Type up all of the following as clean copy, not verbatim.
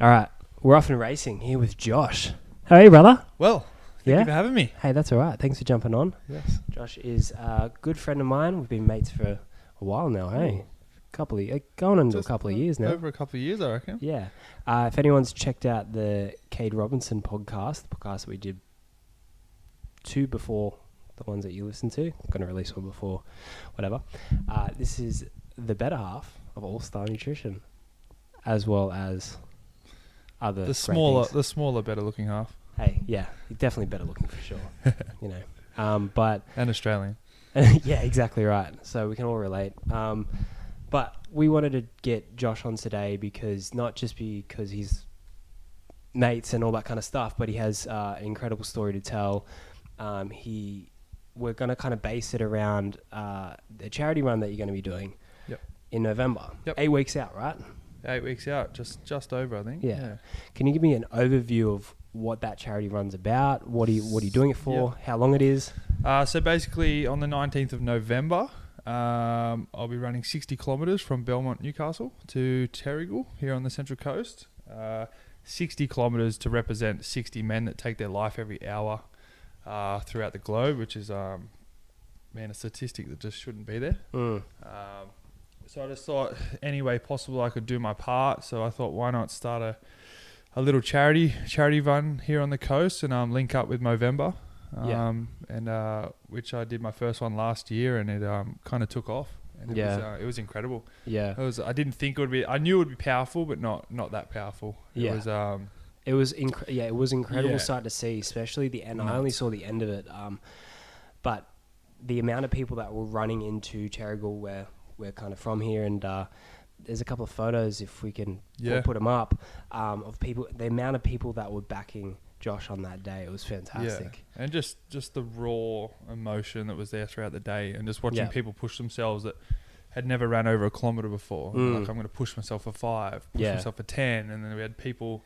All right, we're off and racing here with Josh. How are you, brother? Well, thank you for having me. Hey, that's all right. Thanks for jumping on. Yes. Josh is a good friend of mine. We've been mates for a while now, hey? Going into a couple of years now. Over a couple of years, I reckon. Yeah. If anyone's checked out the Cade Robinson podcast, the podcast that we did two before the ones that you listened to, I'm going to release one before, whatever. This is the better half of All Star Nutrition, as well as other the smaller, better looking half. Hey, yeah, you're definitely better looking for sure. You know, but and Australian. yeah, exactly right. So we can all relate. But we wanted to get Josh on today not just because he's mates and all that kind of stuff, but he has an incredible story to tell. We're going to kind of base it around the charity run that you're going to be doing in November. 8 weeks out, right? 8 weeks out, just over, I think. Yeah. Can you give me an overview of what that charity run's about? What are you doing it for? Yep. How long it is? So basically, on the 19th of November, I'll be running 60 kilometres from Belmont, Newcastle to Terrigal here on the Central Coast. 60 kilometres to represent 60 men that take their life every hour throughout the globe, which is, a statistic that just shouldn't be there. So I just thought any way possible I could do my part. So I thought, why not start a little charity run here on the coast and link up with Movember. Which I did my first one last year, and it kind of took off. And it was incredible. Yeah, I didn't think it would be. I knew it would be powerful, but not that powerful. Yeah. It was incredible sight to see, especially the end. I only saw the end of it, but the amount of people that were running into Terrigal, where we're kind of from here, and there's a couple of photos if we can put them up of people. The amount of people that were backing Josh on that day, it was fantastic. Yeah. And just the raw emotion that was there throughout the day, and just watching people push themselves that had never ran over a kilometre before. Like, I'm going to push myself for 5, push myself for 10, and then we had people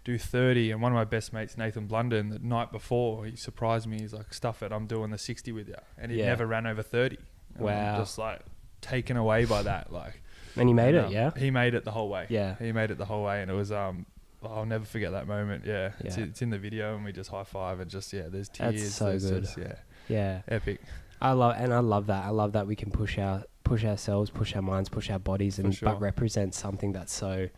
do 30. And one of my best mates, Nathan Blunden, the night before, he surprised me. He's like, "Stuff it, I'm doing the 60 with you," and he never ran over 30. And I'm just like taken away by that. Like, and he made it. Yeah, he made it the whole way. Yeah, he made it the whole way, and it was I'll never forget that moment. Yeah. It's in the video, and we just high five, and just there's tears. That's so good. Epic. I love that. I love that we can push ourselves, push our minds, push our bodies, but represent something that's so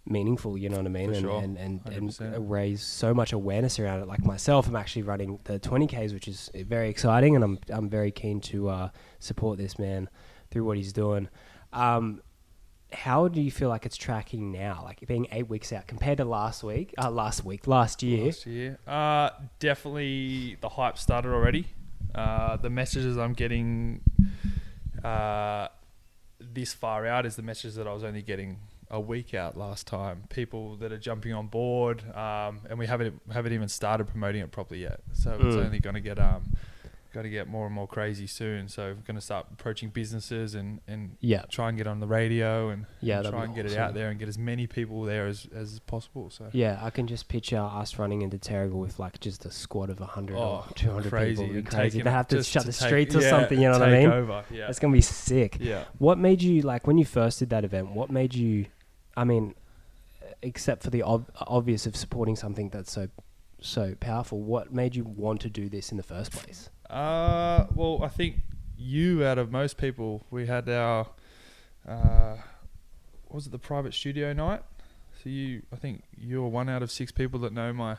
meaningful. You know what I mean? And raise so much awareness around it. Like myself, I'm actually running the 20Ks, which is very exciting, and I'm very keen to support this man through what he's doing. How do you feel like it's tracking now? Like being 8 weeks out compared to last year? Last year. Definitely the hype started already. The messages I'm getting this far out is the messages that I was only getting a week out last time. People that are jumping on board, and we haven't even started promoting it properly yet. So it's only going to get more and more crazy soon. So we're going to start approaching businesses and try and get on the radio and try and get it out there and get as many people there as possible. So I can just picture us running into Terrigal with like just a squad of 100 or 200 crazy. people. It'd be crazy. They have to shut the streets or something, you know what I mean? Over. Yeah. It's going to be sick. Yeah. What made you, like when you first did that event, what made you, I mean, except for the obvious of supporting something that's so powerful, what made you want to do this in the first place? Well, I think out of most people, we had our, was it the private studio night? So I think you're one out of 6 people that know my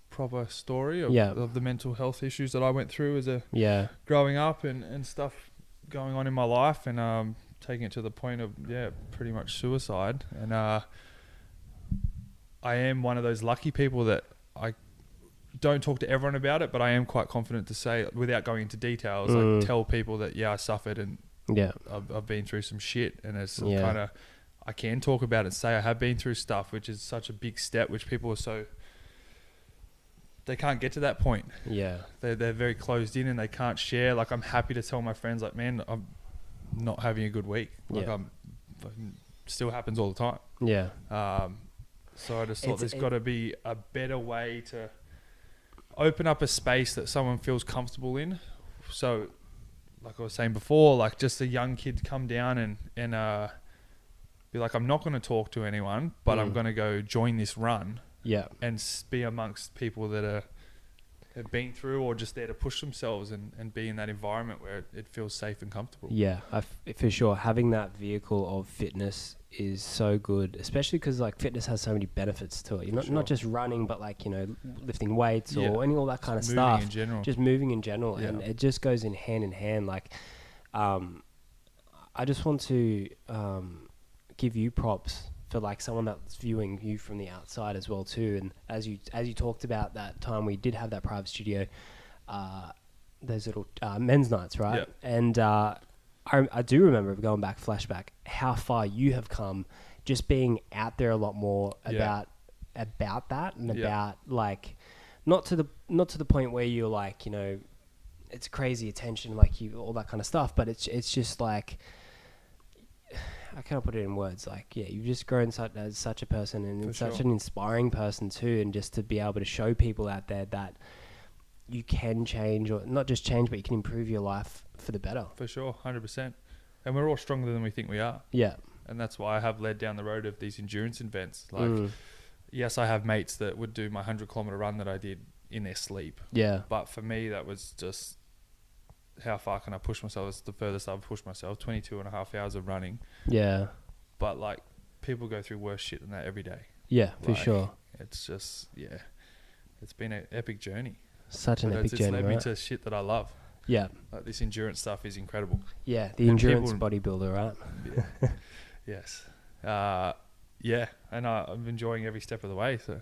proper story of the mental health issues that I went through as growing up and stuff going on in my life, and taking it to the point of pretty much suicide. And I am one of those lucky people that I don't talk to everyone about it, but I am quite confident to say, without going into details, like tell people that I suffered and I've been through some shit, and it's kind of, I can talk about it and say I have been through stuff, which is such a big step, which people are they can't get to that point. Yeah, they're very closed in and they can't share. Like, I'm happy to tell my friends, like, man, I'm not having a good week. Like, still happens all the time. Yeah. So I just thought there's got to be a better way to open up a space that someone feels comfortable in. So, like I was saying before, like just a young kid come down and be like, I'm not going to talk to anyone, but I'm going to go join this run. Yeah. And be amongst people that have been through or just there to push themselves and be in that environment where it feels safe and comfortable. Yeah, for sure. Having that vehicle of fitness is so good, especially because like fitness has so many benefits to it. You're not just running, but like, lifting weights or any all that kind of stuff. In general. Just moving in general. Yeah. And it just goes in hand. Like, I just want to give you props for like someone that's viewing you from the outside as well too. And as you talked about that time we did have that private studio, those little men's nights, right? Yep. And I do remember going back, flashback, how far you have come just being out there a lot more about that and about like not to the point where you're like, it's crazy attention, like all that kind of stuff, but it's just like, I can't put it in words. Like, yeah, you've just grown as such a person and such an inspiring person too. And just to be able to show people out there that you can change, or not just change, but you can improve your life for the better. For sure, 100%. And we're all stronger than we think we are. Yeah. And that's why I have led down the road of these endurance events. Like, yes, I have mates that would do my 100-kilometer run that I did in their sleep. Yeah. But for me, that was just, how far can I push myself? It's the furthest I've pushed myself, 22 and a half hours of running. Yeah. But like, people go through worse shit than that every day. Yeah, for sure. It's just, it's been an epic journey. Such an epic journey, It's led me to shit that I love. Yeah. Like, this endurance stuff is incredible. Yeah, the endurance bodybuilder, right? Yeah. Yes. Yeah, and I'm enjoying every step of the way, so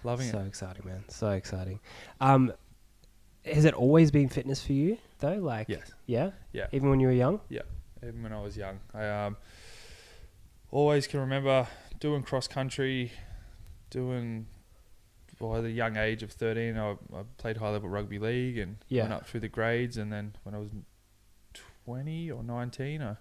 loving it. So exciting, man. So exciting. Has it always been fitness for you, though? Like, yes. Yeah? Yeah. Even when you were young? Yeah, even when I was young. I always can remember doing cross-country, at a young age of 13, I played high-level rugby league and went up through the grades. And then when I was 20 or 19, a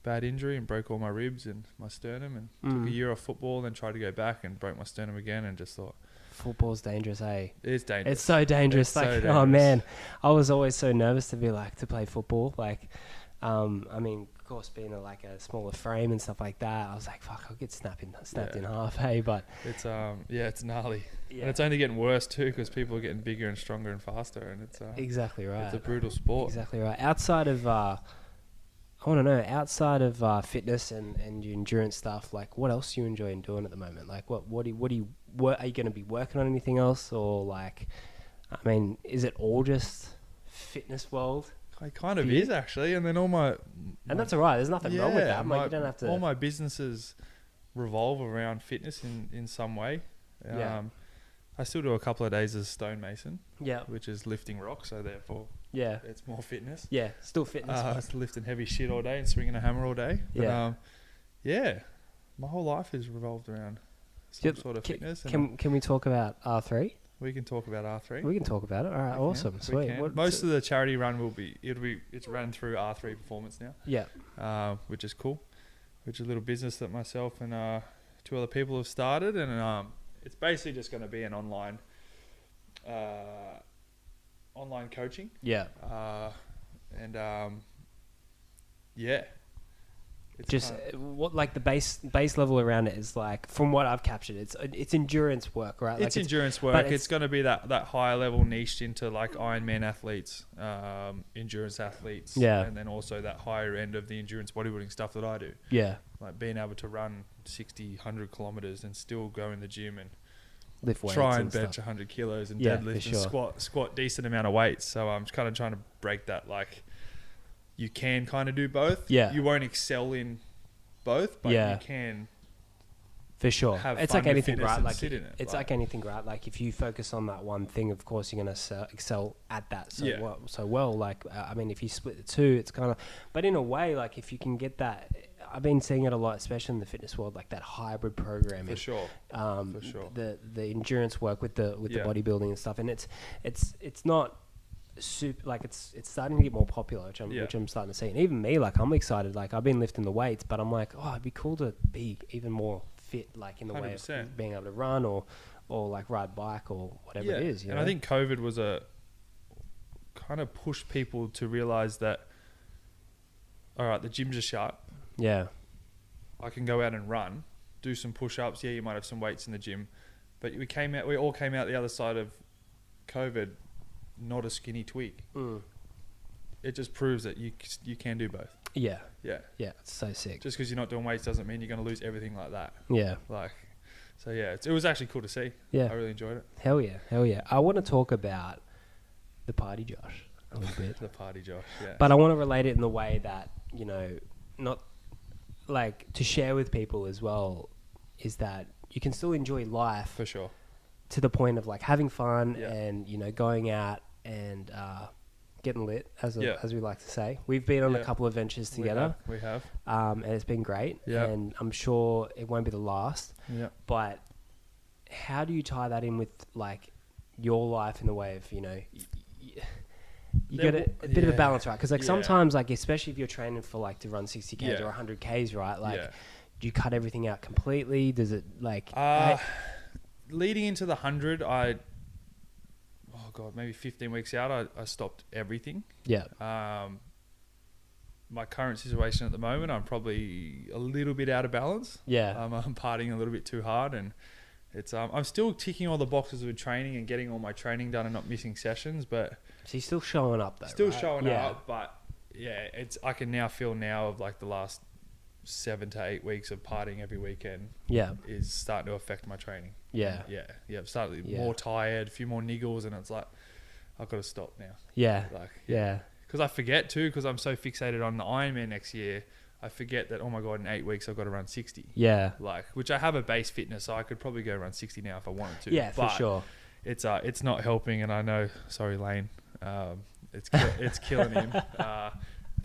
bad injury and broke all my ribs and my sternum, and took a year off football, and then tried to go back and broke my sternum again, and just thought, football's dangerous, eh? It's dangerous. It's so dangerous. It's like, so dangerous. Oh man, I was always so nervous to play football. Like, I mean, of course, being a smaller frame and stuff like that, I was like, fuck, I'll get snapped in half, hey? But it's it's gnarly, and it's only getting worse too, because people are getting bigger and stronger and faster, and it's exactly right. It's a brutal sport. Exactly right. Outside of I want to know, outside of fitness and your endurance stuff, like what else you enjoy doing at the moment? Like are you going to be working on anything else, or like, I mean, is it all just fitness world? It kind of is, actually, and then and that's all right. There's nothing wrong with that. Like, you don't have to. All my businesses revolve around fitness in some way. I still do a couple of days as stonemason, which is lifting rocks, so therefore it's more fitness. Yeah, still fitness. Lifting heavy shit all day and swinging a hammer all day. But, my whole life is revolved around some sort of fitness. Can we talk about R3? We can talk about R3. We can talk about it. All right, awesome, sweet. Most of the charity run it's run through R3 Performance now. Yeah. Which is cool. Which is a little business that myself and two other people have started, and it's basically just going to be an online coaching. Yeah. It's just what, like, the base level around it is, like, from what I've captured, it's endurance work, right? Like, it's endurance work. It's going to be that higher level niched into like Ironman athletes, endurance athletes, and then also that higher end of the endurance bodybuilding stuff that I do. Yeah, like being able to run 60, 100 kilometers and still go in the gym and lift weights, try and bench 100 kilos and deadlift and squat decent amount of weights. So I'm kind of trying to break that, like, you can kind of do both. Yeah. You won't excel in both, but you can. For sure. It's like anything, right? Like, it's like anything, right? Like, if you focus on that one thing, of course, you're going to excel at that so well. Like, I mean, if you split the two, it's kind of... But in a way, like, if you can get that... I've been seeing it a lot, especially in the fitness world, like that hybrid programming. For sure. The endurance work with the bodybuilding and stuff. And it's not... super, like, it's starting to get more popular, which I'm starting to see. And even me, like, I'm excited. Like, I've been lifting the weights, but I'm like, oh, it'd be cool to be even more fit, like, in the 100%. Way of being able to run or like ride bike or whatever it is. I think COVID was a kind of pushed people to realize that, all right, the gyms are shut. Yeah. I can go out and run, do some push-ups. Yeah, you might have some weights in the gym, but we all came out the other side of COVID not a skinny twig. It just proves that you can do both. Yeah, it's so sick. Just because you're not doing weights doesn't mean you're going to lose everything like that. Yeah, so yeah, it was actually cool to see. Yeah, I really enjoyed it. Hell yeah. I want to talk about the party Josh a little bit. The party Josh, yeah. But I want to relate it in the way that, not like to share with people as well, is that you can still enjoy life for sure, to the point of like having fun and going out and getting lit, as we like to say. We've been on a couple of ventures together. We have. And it's been great. Yeah. And I'm sure it won't be the last. Yeah. But how do you tie that in with like your life in the way of, you get a bit of a balance, right? Because like sometimes, like especially if you're training for like to run 60 Ks or 100 Ks, right? Like, do you cut everything out completely? Does it like... leading into the 100, maybe 15 weeks out, I stopped everything. Yeah. My current situation at the moment, I'm probably a little bit out of balance. Yeah. I'm partying a little bit too hard, and it's I'm still ticking all the boxes with training and getting all my training done and not missing sessions, but... So you're still showing up though, Still showing up, but I can now feel of like the last 7 to 8 weeks of partying every weekend is starting to affect my training. I've started more tired, a few more niggles, and it's like I've got to stop now. Because I forget too, because I'm so fixated on the Ironman next year, I forget that, oh my god, in 8 weeks I've got to run 60. Which I have a base fitness, so I could probably go run 60 now if I wanted to. For sure. It's not helping, and I know, sorry Lane, it's killing him. I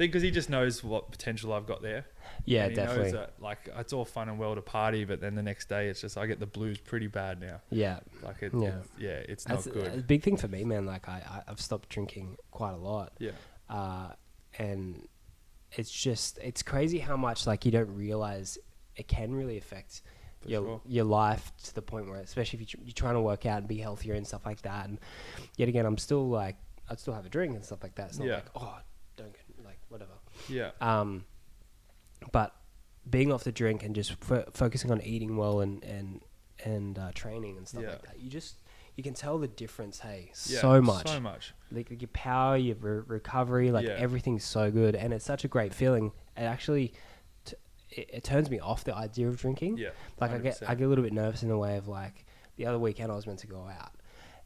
think because he just knows what potential I've got there. Yeah, and he definitely. knows that, like, it's all fun and well to party, but then the next day it's just I get the blues pretty bad now. Yeah, like it's not good. It's a big thing for me, man. Like I've stopped drinking quite a lot. And it's crazy how much like you don't realize it can really affect your life, to the point where, especially if you're trying to work out and be healthier and stuff like that. And yet again, I'd still have a drink and stuff like that. It's not like, oh, don't get, like, whatever. Yeah. But being off the drink and just focusing on eating well and training and stuff like that, you can tell the difference. So much. Like your power, your recovery, like everything's so good, and it's such a great feeling. It actually it turns me off the idea of drinking. Yeah, like 100%. I get a little bit nervous in the way of, like, the other weekend I was meant to go out,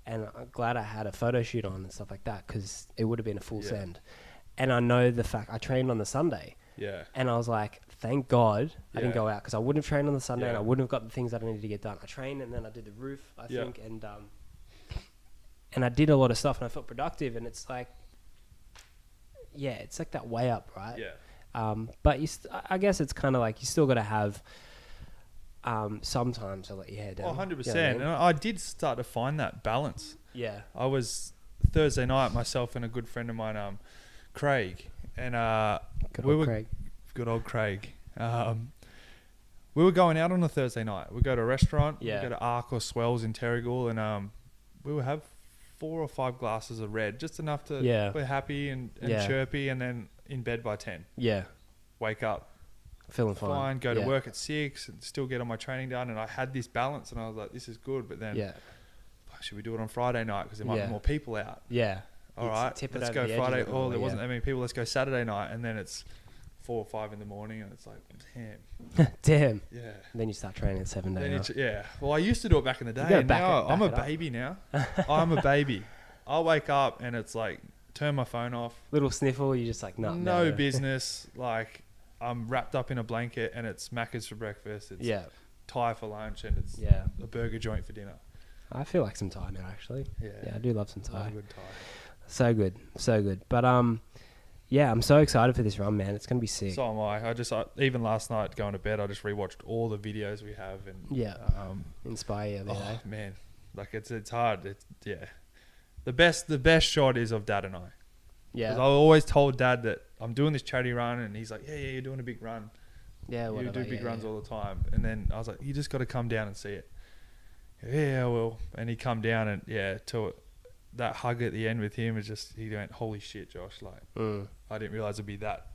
and I'm glad I had a photo shoot on and stuff like that, because it would have been a full send. And I know the fact I trained on the Sunday. Yeah. And I was like, thank God I didn't go out, because I wouldn't have trained on the Sunday and I wouldn't have got the things that I needed to get done. I trained, and then I did the roof, I think, and I did a lot of stuff, and I felt productive, and it's like, it's like that way up, right? Yeah. But I guess it's kind of like you still got to have sometimes to let your hair down. 100%. You know what I mean? And I did start to find that balance. Yeah. I was Thursday night, myself and a good friend of mine, Craig, and good old Craig. We were going out on a Thursday night. We go to a restaurant. We go to Arc or Swells in Terrigal, and we would have 4 or 5 glasses of red, just enough to we're happy and chirpy, and then in bed by 10. Yeah. Wake up. Feeling fine. Go to work at 6 and still get all my training done. And I had this balance, and I was like, this is good. But then, should we do it on Friday night? Because there might be more people out. Yeah. All right. Let's go Friday. Oh, there wasn't that many people. Let's go Saturday night. And then it's 4 or 5 in the morning, and it's like, damn. Damn. Yeah. And then you start training at 7 days. Well, I used to do it back in the day. And now I'm a baby now. I'm a baby. I'll wake up and it's like, turn my phone off. Little sniffle, you're just like, no business. Like, I'm wrapped up in a blanket, and it's Macca's for breakfast. It's Thai for lunch, and it's a burger joint for dinner. I feel like some Thai now, actually. Yeah, I do love some Thai. Good Thai. So good. But I'm so excited for this run, man. It's gonna be sick. So am I. Even last night going to bed, I just rewatched all the videos we have, and inspire you. Oh man, like it's hard. The best shot is of Dad and I. Yeah. Because I always told Dad that I'm doing this charity run, and he's like, yeah, you're doing a big run. Yeah, whatever. You do big runs all the time. And then I was like, you just got to come down and see it. Yeah, I will. And he come down, and to that hug at the end with him is just, he went, holy shit, Josh. Like, I didn't realize it'd be that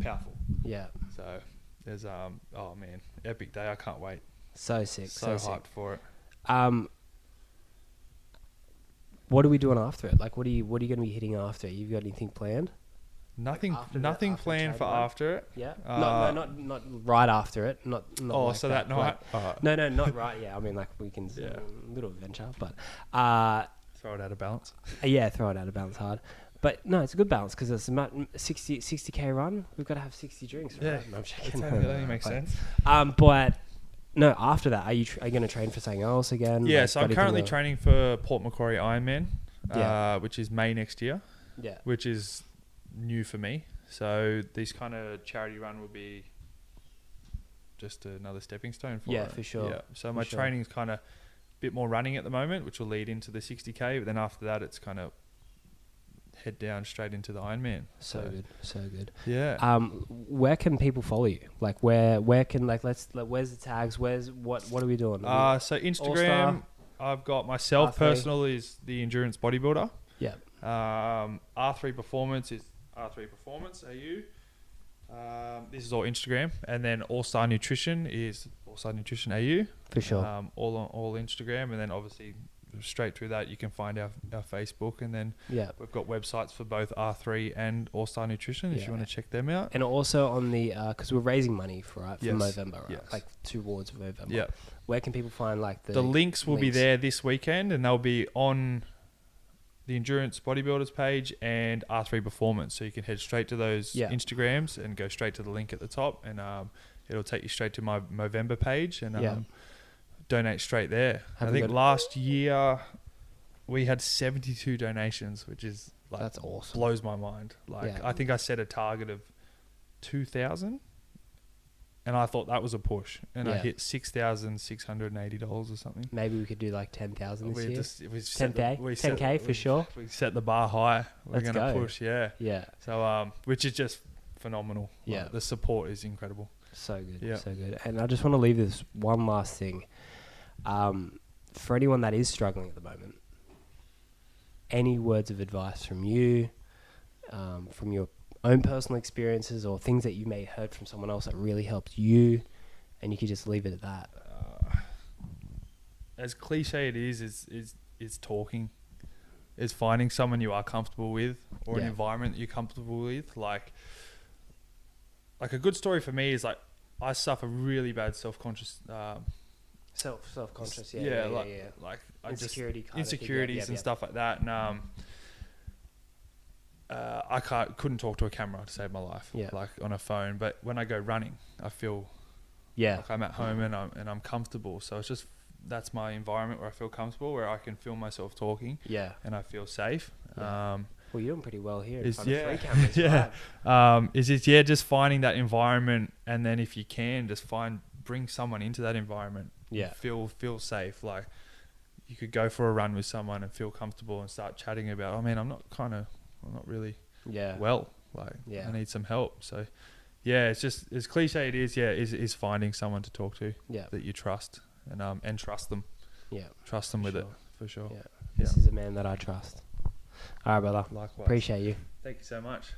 powerful. Yeah. So, There's oh man, epic day. I can't wait. So sick. So hyped for it. What are we doing after it? Like, what are you going to be hitting after it? You've got anything planned? Nothing planned for after it. Yeah. Not right after it. Not like so that night. No, not right. Yeah. I mean, like we can little adventure, but throw it out of balance. Yeah, throw it out of balance hard. But no, it's a good balance because it's a 60k run. We've got to have 60 drinks. Right? Yeah, no, I'm checking. That only makes sense. But no, after that, are you going to train for something else again? Yeah, so I'm currently training for Port Macquarie Ironman, which is May next year. Yeah, which is new for me. So this kind of charity run will be just another stepping stone for it. Yeah, for sure. Yeah. So my training's kind of a bit more running at the moment, which will lead into the 60k. But then after that, it's kind of head down straight into the Ironman. So good. Yeah. Where can people follow you? Like where can where's the tags? What are we doing? So Instagram, I've got myself. R3. Personal is the Endurance Bodybuilder. Yeah. R3 Performance is R3 Performance AU. This is all Instagram, and then All Star Nutrition is All Star Nutrition AU. For sure. All Instagram, and then obviously straight through that you can find our Facebook, and then we've got websites for both R3 and All Star Nutrition if you want to check them out. And also on the because we're raising money for Movember, right? Like towards Movember. Yeah. Where can people find like the links will be there this weekend, and they'll be on the Endurance Bodybuilders page and R3 Performance, so you can head straight to those Instagrams and go straight to the link at the top, and it'll take you straight to my Movember page, and donate straight there. I think last year we had 72 donations, which is like, that's awesome. Blows my mind. Like I think I set a target of 2,000, and I thought that was a push, and I hit $6,680 or something. Maybe we could do like 10,000 this year. 10K, 10K for sure. We set the bar high. We're going to push, yeah. So, which is just phenomenal. Yeah, the support is incredible. So good, so good. And I just want to leave this one last thing. For anyone that is struggling at the moment, any words of advice from you, from your own personal experiences, or things that you may have heard from someone else that really helped you, and you could just leave it at that. As cliche it is talking, is finding someone you are comfortable with, or an environment that you're comfortable with. Like a good story for me is like I suffer really bad self-conscious. Self-conscious, like insecurities and stuff like that, and I couldn't talk to a camera to save my life, like on a phone. But when I go running, I feel like I'm at home and I'm comfortable. So it's just that's my environment where I feel comfortable, where I can feel myself talking, and I feel safe. Well, you're doing pretty well here. Is 3 cameras, right? Just finding that environment, and then if you can, just bring someone into that environment. Feel safe. Like you could go for a run with someone and feel comfortable and start chatting about, I'm not really well. Like I need some help. So it's just as cliche it is finding someone to talk to that you trust and trust them. Trust them with it for sure. This is a man that I trust. All right, brother. Likewise. Appreciate you. Thank you so much.